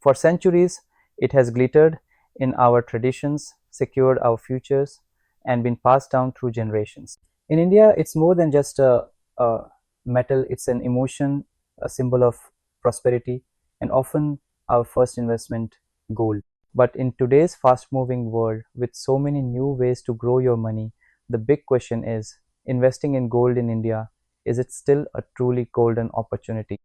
For centuries, it has glittered in our traditions, secured our futures, and been passed down through generations. In India, it's more than just a metal, it's an emotion, a symbol of prosperity, and often our first investment, gold. But in today's fast moving world, with so many new ways to grow your money, the big question is, investing in gold in India, is it still a truly golden opportunity?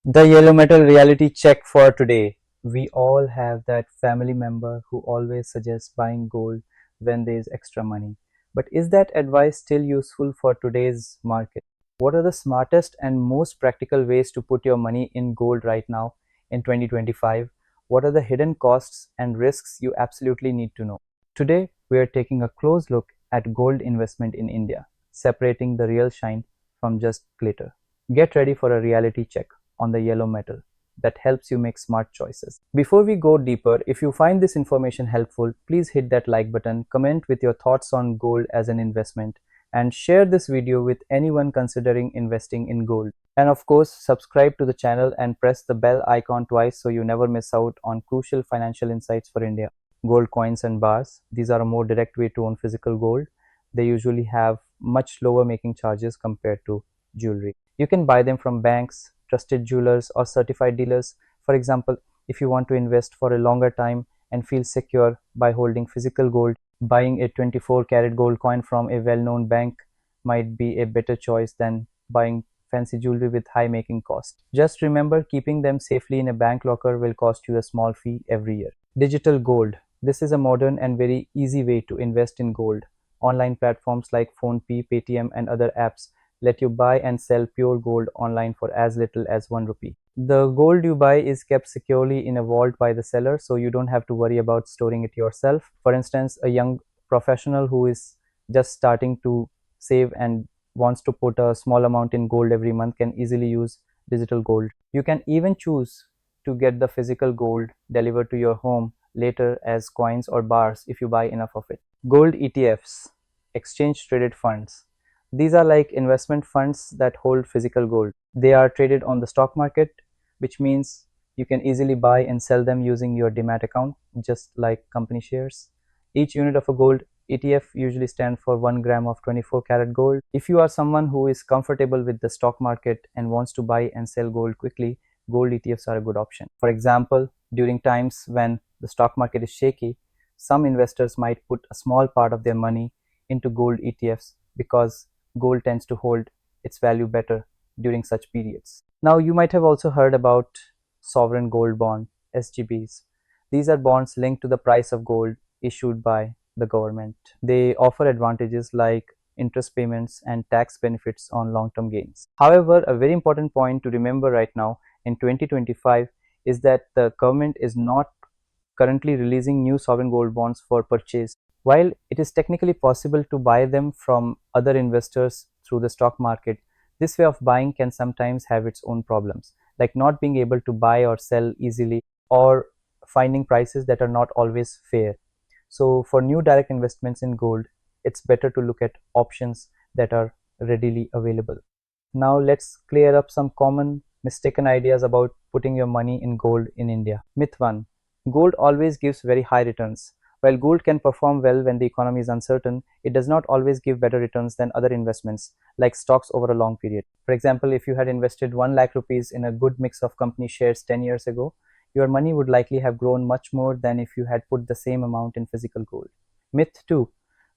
The yellow metal reality check for today. We all have that family member who always suggests buying gold when there is extra money. But is that advice still useful for today's market? What are the smartest and most practical ways to put your money in gold right now in 2025? What are the hidden costs and risks you absolutely need to know? Today, we are taking a close look at gold investment in India, separating the real shine from just glitter. Get ready for a reality check on the yellow metal that helps you make smart choices. Before we go deeper, if you find this information helpful, please hit that like button, comment with your thoughts on gold as an investment, and share this video with anyone considering investing in gold. And of course, subscribe to the channel and press the bell icon twice so you never miss out on crucial financial insights for India. Gold coins and bars, these are a more direct way to own physical gold. They usually have much lower making charges compared to jewelry. You can buy them from banks, trusted jewelers, or certified dealers. For example, if you want to invest for a longer time and feel secure by holding physical gold, buying a 24-karat gold coin from a well-known bank might be a better choice than buying fancy jewelry with high making cost. Just remember, keeping them safely in a bank locker will cost you a small fee every year. Digital gold. This is a modern and very easy way to invest in gold. Online platforms like PhonePe, Paytm, and other apps let you buy and sell pure gold online for as little as 1 rupee. The gold you buy is kept securely in a vault by the seller, so you don't have to worry about storing it yourself. For instance, a young professional who is just starting to save and wants to put a small amount in gold every month can easily use digital gold. You can even choose to get the physical gold delivered to your home later as coins or bars if you buy enough of it. Gold ETFs, exchange traded funds. These are like investment funds that hold physical gold. They are traded on the stock market, which means you can easily buy and sell them using your demat account, just like company shares. Each unit of a gold ETF usually stands for 1 gram of 24-karat gold. If you are someone who is comfortable with the stock market and wants to buy and sell gold quickly, gold ETFs are a good option. For example, during times when the stock market is shaky, some investors might put a small part of their money into gold ETFs because gold tends to hold its value better during such periods. Now, you might have also heard about sovereign gold bond, SGBs. These are bonds linked to the price of gold issued by the government. They offer advantages like interest payments and tax benefits on long-term gains. However, a very important point to remember right now in 2025 is that the government is not currently releasing new sovereign gold bonds for purchase. While it is technically possible to buy them from other investors through the stock market, this way of buying can sometimes have its own problems, like not being able to buy or sell easily or finding prices that are not always fair. So for new direct investments in gold, it's better to look at options that are readily available. Now let's clear up some common mistaken ideas about putting your money in gold in India. Myth 1. Gold always gives very high returns. While gold can perform well when the economy is uncertain, it does not always give better returns than other investments, like stocks over a long period. For example, if you had invested 1 lakh rupees in a good mix of company shares 10 years ago, your money would likely have grown much more than if you had put the same amount in physical gold. Myth 2.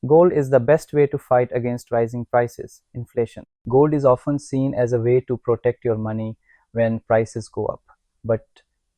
Gold is the best way to fight against rising prices, inflation. Gold is often seen as a way to protect your money when prices go up, but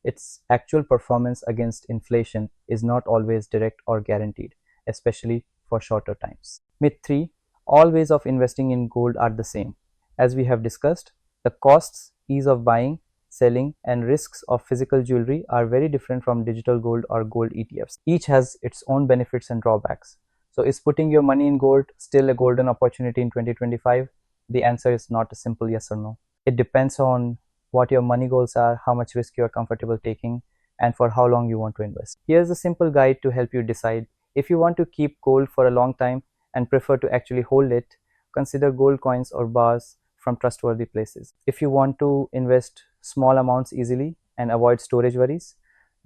its actual performance against inflation is not always direct or guaranteed, especially for shorter times. Myth 3. All ways of investing in gold are the same. As we have discussed, the costs, ease of buying, selling, and risks of physical jewelry are very different from digital gold or gold ETFs. Each has its own benefits and drawbacks. So is putting your money in gold still a golden opportunity in 2025? The answer is not a simple yes or no. It depends on what your money goals are, how much risk you are comfortable taking, and for how long you want to invest. Here's a simple guide to help you decide. If you want to keep gold for a long time and prefer to actually hold it, consider gold coins or bars from trustworthy places. If you want to invest small amounts easily and avoid storage worries,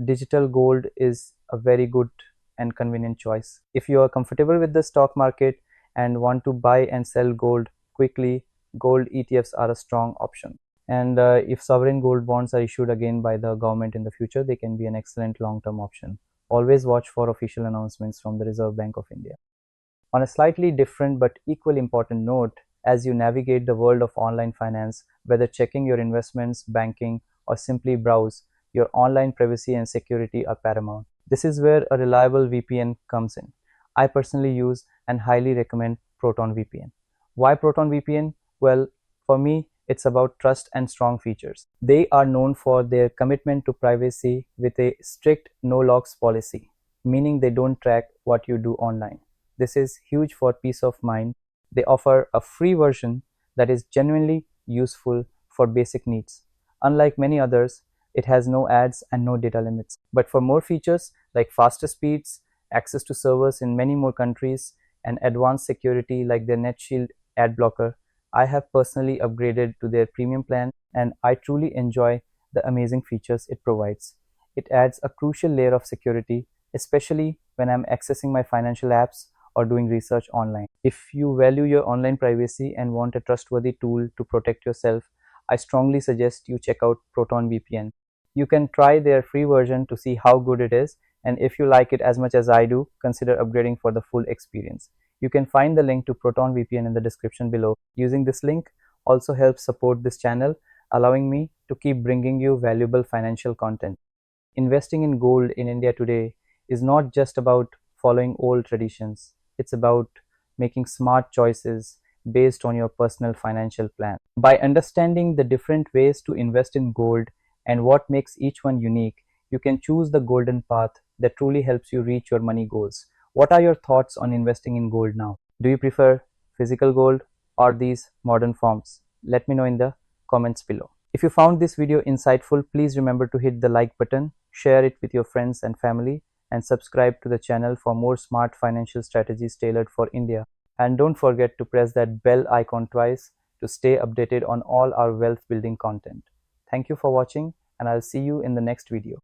digital gold is a very good and convenient choice. If you are comfortable with the stock market and want to buy and sell gold quickly, gold ETFs are a strong option. And if sovereign gold bonds are issued again by the government in the future, they can be an excellent long-term option. Always watch for official announcements from the Reserve Bank of India. On a slightly different but equally important note, as you navigate the world of online finance, whether checking your investments, banking, or simply browse, your online privacy and security are paramount. This is where a reliable VPN comes in. I personally use and highly recommend Proton VPN. Why Proton VPN? Well, for me, it's about trust and strong features. They are known for their commitment to privacy with a strict no logs policy, meaning they don't track what you do online. This is huge for peace of mind. They offer a free version that is genuinely useful for basic needs. Unlike many others, it has no ads and no data limits. But for more features like faster speeds, access to servers in many more countries, and advanced security like their NetShield ad blocker, I have personally upgraded to their premium plan and I truly enjoy the amazing features it provides. It adds a crucial layer of security, especially when I'm accessing my financial apps or doing research online. If you value your online privacy and want a trustworthy tool to protect yourself, I strongly suggest you check out Proton VPN. You can try their free version to see how good it is, and if you like it as much as I do, consider upgrading for the full experience. You can find the link to Proton VPN in the description below. Using this link also helps support this channel, allowing me to keep bringing you valuable financial content. Investing in gold in India today is not just about following old traditions. It's about making smart choices based on your personal financial plan. By understanding the different ways to invest in gold and what makes each one unique, you can choose the golden path that truly helps you reach your money goals. What are your thoughts on investing in gold now? Do you prefer physical gold or these modern forms? Let me know in the comments below. If you found this video insightful, please remember to hit the like button, share it with your friends and family, and subscribe to the channel for more smart financial strategies tailored for India. And don't forget to press that bell icon twice to stay updated on all our wealth building content. Thank you for watching, and I'll see you in the next video.